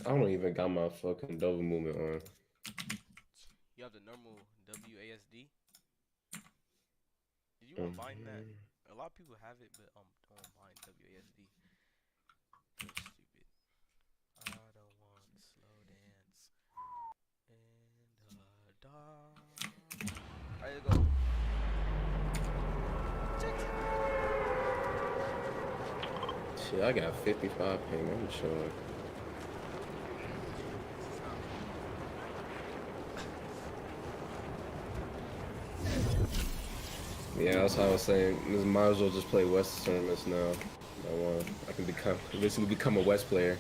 I don't even got my fucking double movement on. You have the normal WASD. Did you bind that? Mhm. A lot of people have it, but don't bind WASD. So stupid. I don't want to slow dance in the dark. Alright, let's go. Check. Shit, I got 55 ping. I'm chilling. This is not fun. Yeah, that's how I was saying. Might as well just play West tournaments now. I can basically become a West player.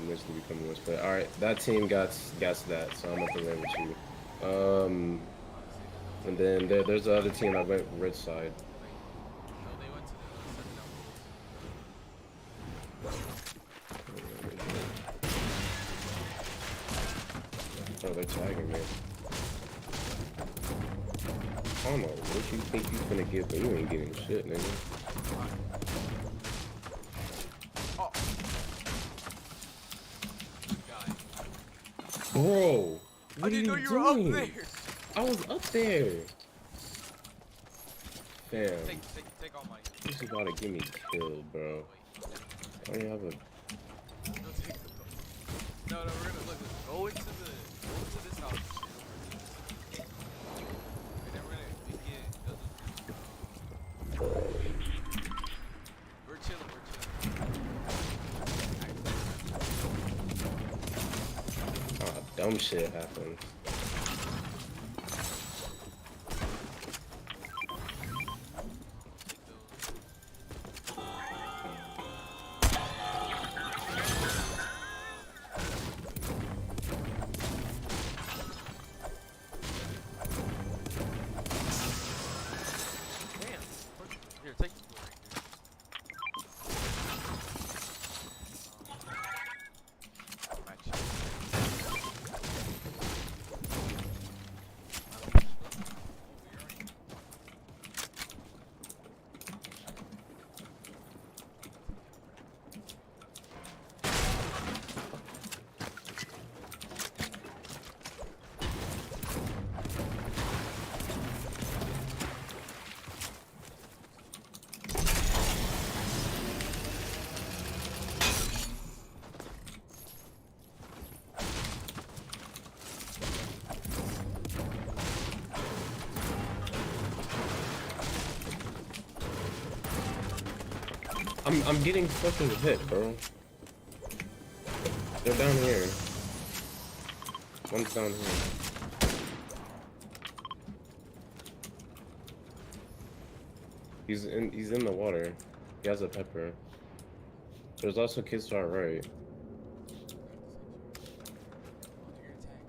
Basically become a West player. All right, that team got that, so I'm up to there with you. Honestly, there's no And telling. then there's the other team that went red side. Wait. No, they went to the 7 down bulls. Oh, they're tagging me. I don't know what you think you finna get, but you ain't getting shit, nigga. Alright. Oh, good guy. Oh, Bro, I what are didn't know you you were up doing? there. I was up there. Fam, Take all my heals. this is about to get me killed, bro. Wait, no, don't I take don't them. even have a. Don't take them. Don't take them. No, no, we're gonna look. Go into this house and we're gonna do this. And then we can get those. We're chilling. We're chilling. Ah, dumb shit happened. Take those. Damn. Here, take this boy right here. I'm actually unleash the. Oh, you're already. Take him. I'm getting fucking hit, bro. They're down here. One's down here. He's in the water. He has a pepper. There's also kids to our right. Got this actually. Oh, they're gonna tag.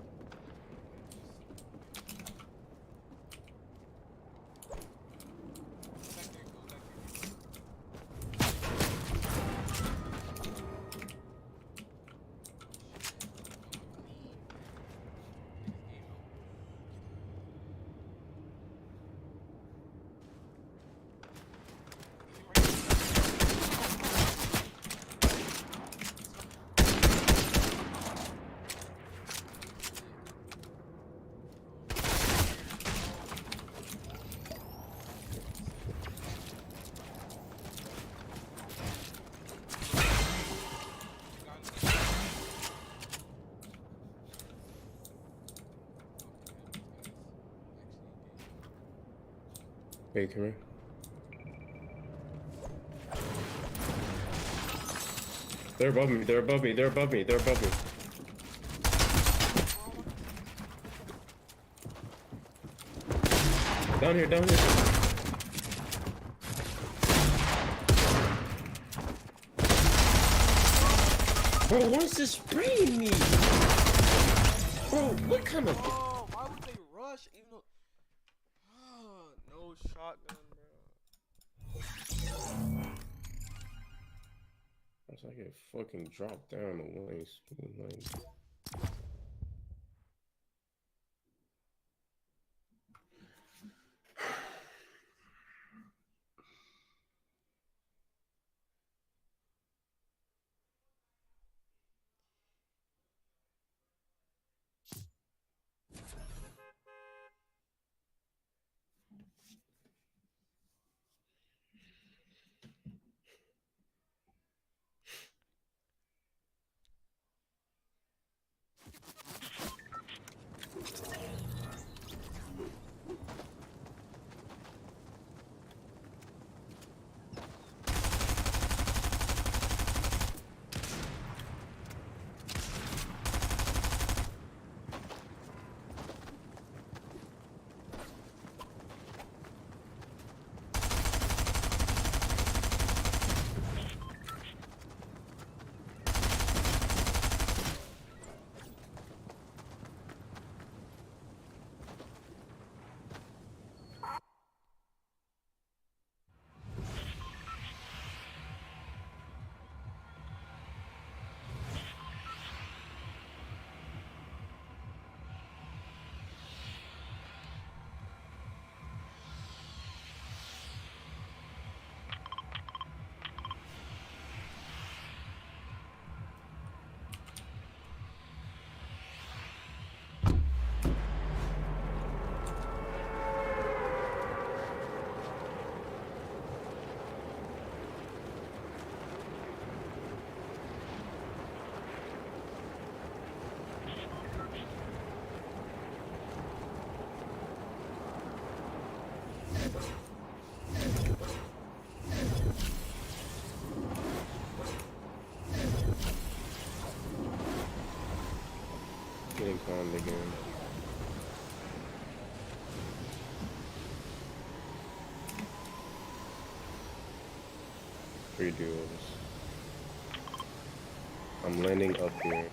Go back there. Go back there. Oh shit. Let's go. I'm clean. I think it's game. Nope. Get it. He's right here. Let's go. This is it. Bro, they're scared. Oh. This is it. You got him. Okay, we have these guys actually engaged. Hey, come here. They're above me. They're above me. They're above me. They're above me. Bro, I want. Down here. Down here. Bro, what is this spraying me? Bro, what kind of? Bro, why would they rush even though no shotgun, bro. As I get fucking dropped down the waist. Like, Getting calmed again. Three duels. I'm landing up here.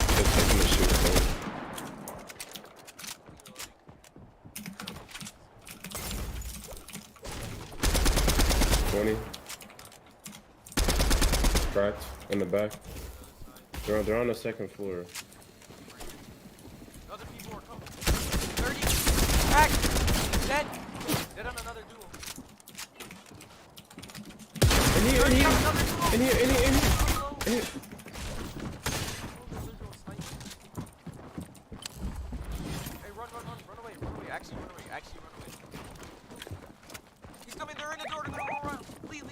They're taking the shoot though. 20. Cracked in the back. They're on the second floor. Other people are coming. 30. Crack. Dead. Dead on another duel. In here, in 30 here, on another duel. in here, in here, in here. In here. Hey, run away, run away. Actually, run away. He's coming. They're in the door. They're gonna roll around. Leave.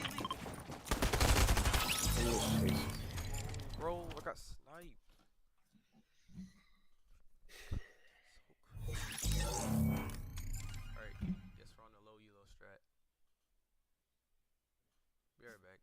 Bro, I got sniped. Alright, guess we're on the low elo strat. Be right back.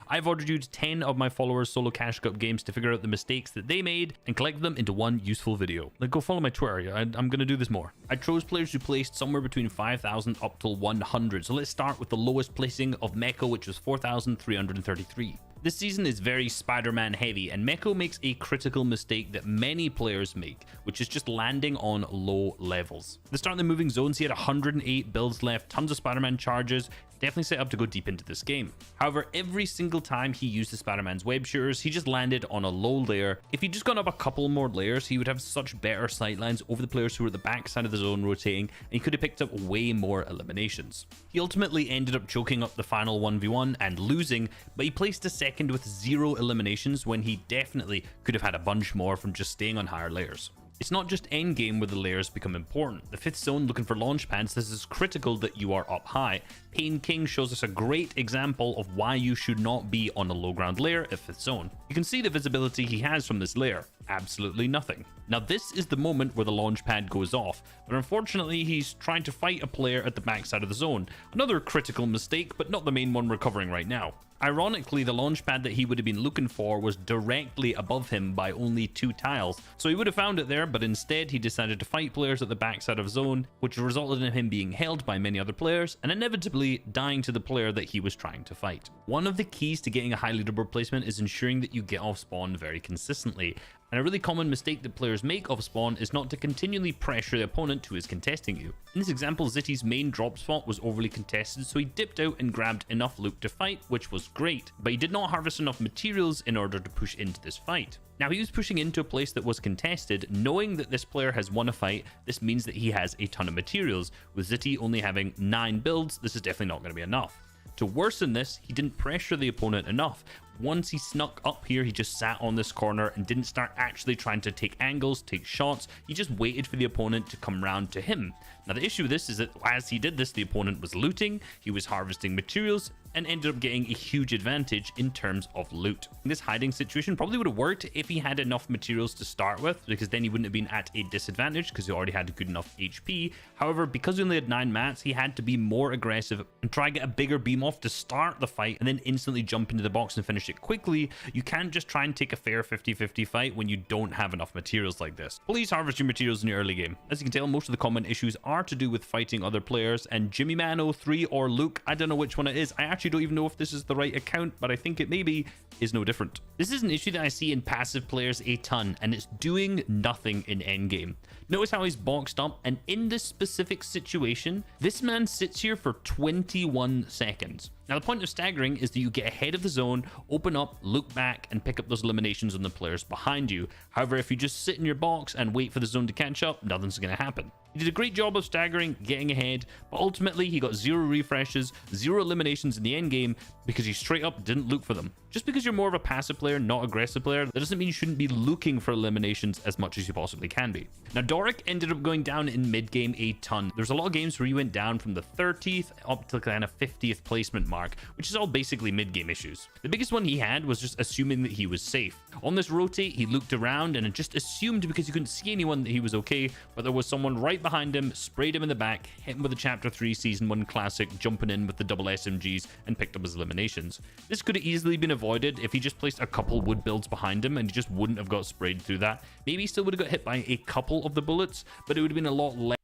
I've ordered you 10 of my followers' solo cash cup games to figure out the mistakes that they made and collect them into one useful video. Like, go follow my Twitter. I'm going to do this more. I chose players who placed somewhere between 5,000 up till 100. So let's start with the lowest placing of Meko, which was 4,333. This season is very Spider-Man heavy, and Meko makes a critical mistake that many players make, which is just landing on low levels. At the start of the moving zones, he had 108 builds left, tons of Spider-Man charges, definitely set up to go deep into this game. However, every single time he used the Spider-Man's web shooters, he just landed on a low layer. If he'd just gone up a couple more layers, he would have such better sightlines over the players who were at the back side of the zone rotating, and he could have picked up way more eliminations. He ultimately ended up choking up the final 1v1 and losing, but he placed a second with 0 eliminations when he definitely could have had a bunch more from just staying on higher layers. It's not just endgame where the layers become important. The 5th zone looking for launch pads, this is critical that you are up high. Pain King shows us a great example of why you should not be on a low ground layer at 5th zone. You can see the visibility he has from this layer. Absolutely nothing. Now this is the moment where the launch pad goes off, but unfortunately he's trying to fight a player at the backside of the zone. Another critical mistake, but not the main one we're covering right now. Ironically, the launch pad that he would have been looking for was directly above him by only 2 tiles, so he would have found it there, but instead he decided to fight players at the backside of zone, which resulted in him being held by many other players and inevitably dying to the player that he was trying to fight. One of the keys to getting a high leaderboard placement is ensuring that you get off spawn very consistently. And a really common mistake that players make off spawn is not to continually pressure the opponent who is contesting you. In this example, Zitty's main drop spot was overly contested, so he dipped out and grabbed enough loot to fight, which was great, but he did not harvest enough materials in order to push into this fight. Now, he was pushing into a place that was contested, knowing that this player has won a fight. This means that he has a ton of materials. With Zitty only having 9 builds, this is definitely not going to be enough. To worsen this, he didn't pressure the opponent enough. Once he snuck up here, he just sat on this corner and didn't start actually trying to take angles, take shots. He just waited for the opponent to come round to him. Now, the issue with this is that as he did this, the opponent was looting, he was harvesting materials, and ended up getting a huge advantage in terms of loot. This hiding situation probably would have worked if he had enough materials to start with, because then he wouldn't have been at a disadvantage because he already had good enough HP. However, because he only had 9 mats, he had to be more aggressive and try to get a bigger beam off to start the fight and then instantly jump into the box and finish it quickly. You can't just try and take a fair 50-50 fight when you don't have enough materials like this. Please harvest your materials in your early game. As you can tell, most of the common issues are to do with fighting other players, and Jimmy Man 03 or Luke, I don't know which one it is. I actually don't even know if this is the right account, but I think it maybe is no different. This is an issue that I see in passive players a ton, and it's doing nothing in endgame. Notice how he's boxed up, and in this specific situation, this man sits here for 21 seconds. Now, the point of staggering is that you get ahead of the zone, open up, look back, and pick up those eliminations on the players behind you. However, if you just sit in your box and wait for the zone to catch up, nothing's going to happen. He did a great job of staggering, getting ahead, but ultimately he got 0 refreshes, 0 eliminations in the end game because he straight up didn't look for them. Just because you're more of a passive player, not aggressive player, that doesn't mean you shouldn't be looking for eliminations as much as you possibly can be. Now, Doric ended up going down in mid-game a ton. There's a lot of games where he went down from the 30th up to kind of 50th placement mark, which is all basically mid-game issues. The biggest one he had was just assuming that he was safe. On this rotate, he looked around and just assumed because he couldn't see anyone that he was okay, but there was someone right behind him, sprayed him in the back, hit him with a Chapter 3 Season 1 classic, jumping in with the double SMGs, and picked up his eliminations. This could have easily been avoided if he just placed a couple wood builds behind him and he just wouldn't have got sprayed through that. Maybe he still would have got hit by a couple of the bullets, but it would have been a lot less.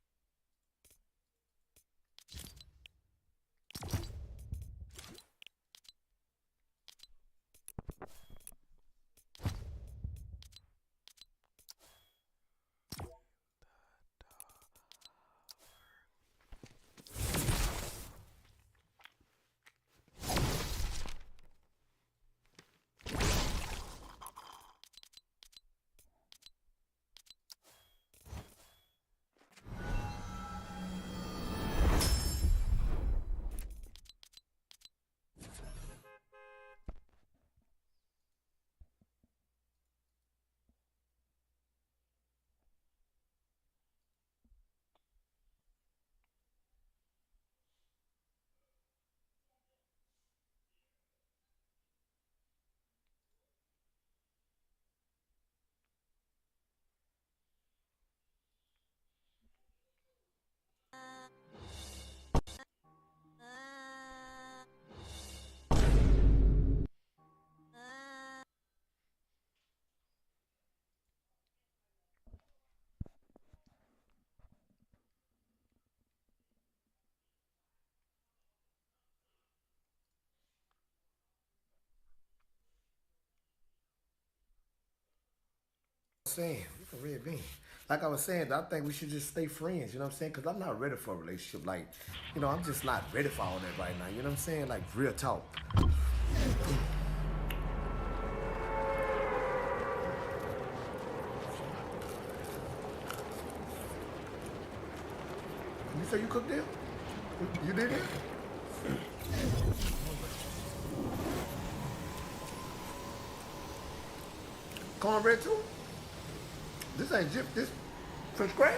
Saying, you can red bean. Like I was saying, I think we should just stay friends, you know what I'm saying? Because I'm not ready for a relationship. Like, you know, I'm just not ready for all that right now, you know what I'm saying? Like, real talk. You say you cooked it? You did it? Cornbread too? This ain't Jip, this from scratch?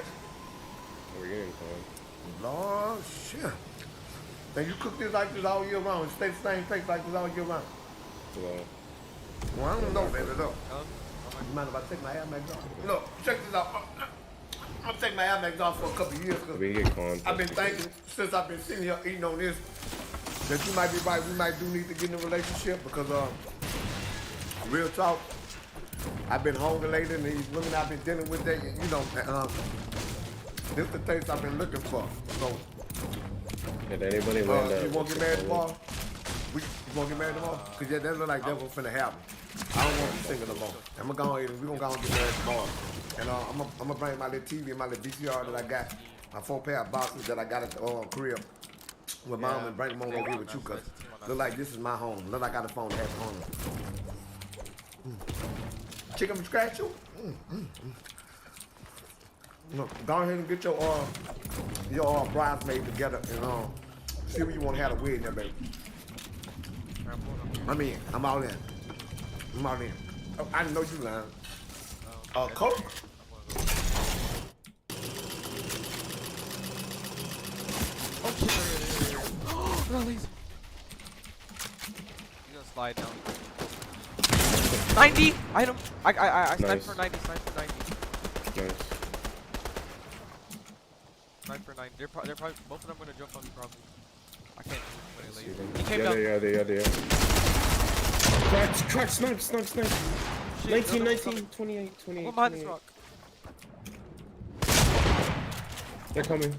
We're getting corn. Lord, shit. And you cook this like this all year round? Stay the same place like this all year round? Well, I don't know, baby. Look. You mind if I take my Air Max off? Look, check this out. I'm gonna take my Air Max off for a couple of years. We can get corn. I've been thinking, since I've been sitting here eating on this, that you might be right. We might do need to get in a relationship because, real talk, I've been hungry lately, and these women I've been dealing with, that, you know, this the taste I've been looking for. So, Did anybody land you want to get married tomorrow? You want to get married tomorrow? Because that look like that's what's finna happen. I don't want you singing no more. I'm gonna go ahead and we're gonna go and get married tomorrow. And I'm gonna bring my little TV and my little VCR that I got, my 4 pair of boxes that I got at the crib with mom and bring them on over here with you, cause look like this is my home. Look like I got a phone at home. Chicken from scratch you? Look, go ahead and get your bridesmaid together and see where you want to have a wedding there, baby. I mean, I'm all in. I'm all in. Oh, I didn't know you lying. Coke? Oh shit! Release. He's gonna slide down. 90 item. I sniped for 90. Sniped for 90. Nice. Sniped for 90. They're probably both of them gonna jump on me probably. I can't do it See later. them. He came Yeah, down. they are. Crack, snipe. Shit, 19, another one's 19, coming. 28, 28. One behind this 28. rock. They're coming.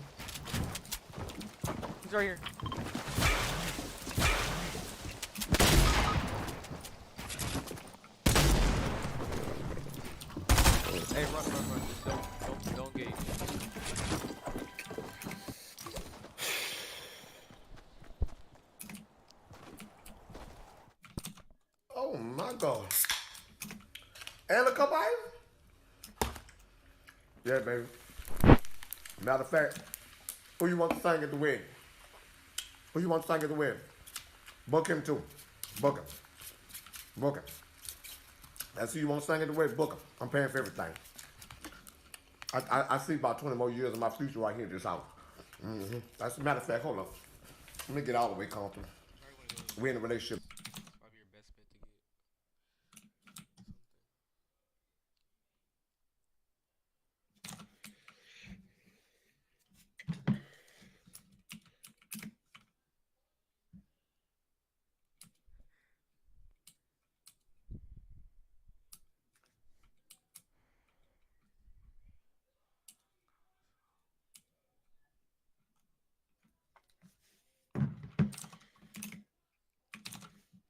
He's right here. Hey, run. Just don't engage. Oh my God. And a couple items? Yeah, baby. Matter of fact, who you want to sing at the wedding? Who you want to sing at the wedding? Book him too. Book him. That's who you want to sing at the wedding. Book him. I'm paying for everything. I see about 20 more years of my future right here in this house. That's a matter of fact. Hold on. Let me get all the way comfortable. We're in a relationship. Probably your best bet to get.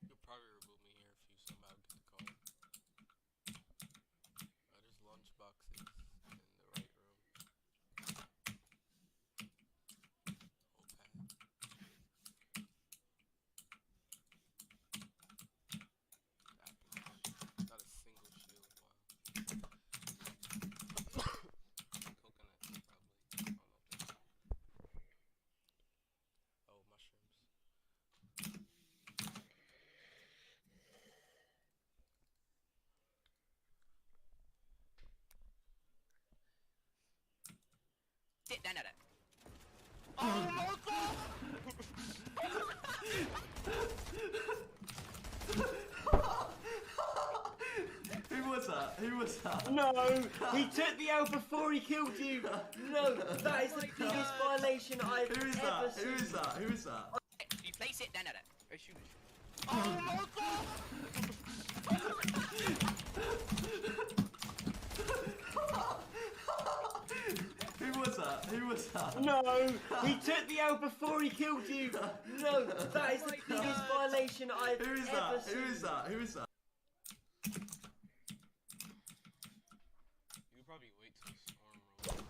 You'll probably remove me here if you somehow get the call. There's lunch boxes in the right room. Not a single shield. Wow. Coconuts, probably. Oh, mushrooms. Sit down at it. Who was that? No, he took the L before he killed you. No, that is the biggest violation I've Who is ever that? seen. Who is that? Who is that? You play sit down at it. Hey, shoot it. Who was that? Who was that? No, he took the L before he killed you. No, that is the biggest violation I've Who is ever that? seen. Who is that? Who is that? You could probably wait till the storm rolls.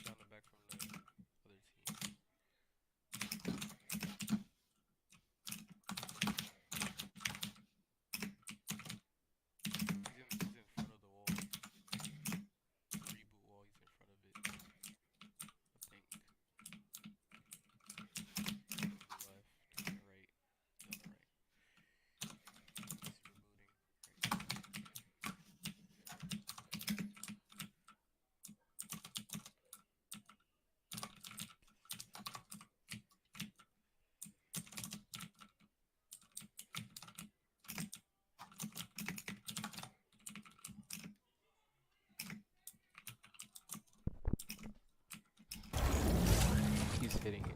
shouting back from the other team. He's in front of the wall. Reboot wall, he's in front of it. I think. Left, right, right. He's rebooting. He's hitting it.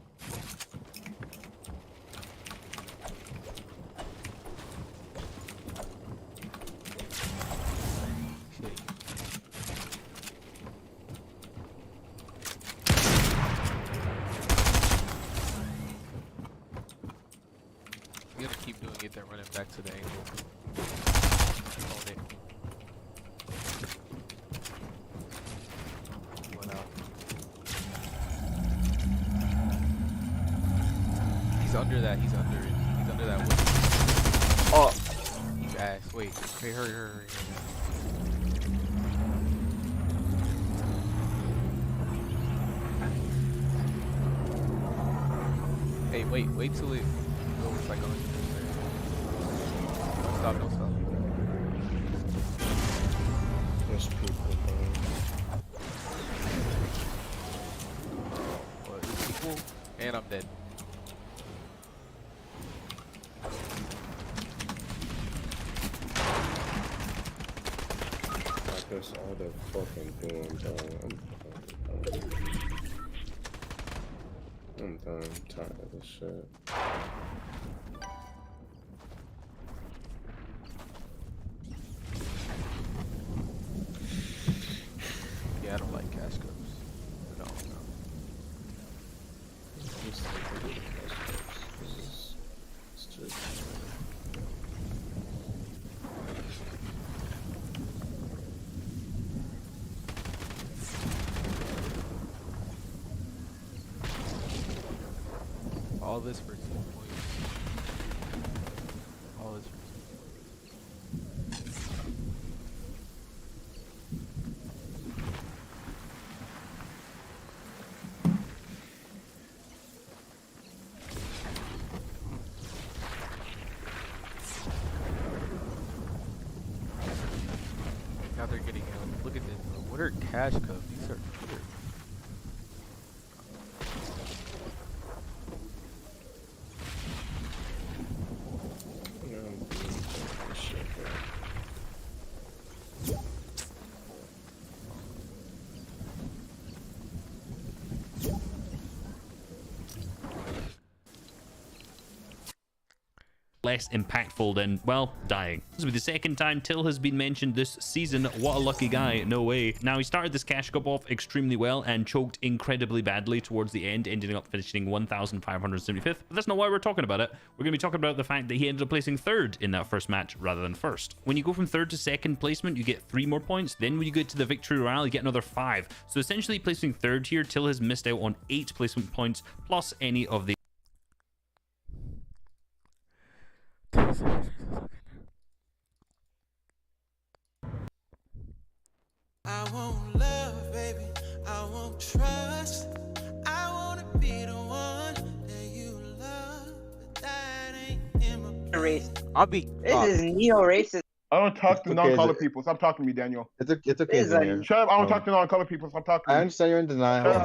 You gotta keep doing it, then running back to the angle. Own it. One out. He's under that. He's under it. He's under that window. Oh! He's ass. Wait. Hey, hurry. Hey, wait till it goes like 100%. Don't stop. There's people, What, it's equal? And I'm dead. That's all the fucking doing, I'm done. I'm tired of this shit. Yeah, I don't like cash cups. No. It's just... All this for 2 points. All this for 2 points. Now they're getting out. Look at this, bro. What are cash cups? These are clear. Less impactful than, well, dying. This will be the second time Till has been mentioned this season. What a lucky guy, no way. Now, he started this cash cup off extremely well and choked incredibly badly towards the end, ending up finishing 1,575th. But that's not why we're talking about it. We're going to be talking about the fact that he ended up placing third in that first match rather than first. When you go from third to second placement, you get 3 more points. Then when you get to the victory royale, you get another 5. So essentially placing third here, Till has missed out on 8 placement points plus any of the I want love, baby. I want trust. I wanna be the one that you love, but that ain't in my Race. I'll be. This is neo-racist. I don't talk to It's okay, non-colored people. Stop talking to me, Daniel. It's okay, This is like- Daniel. Shut up. I don't talk to non-colored people. Stop talking to I me. understand you're in denial. Shut up.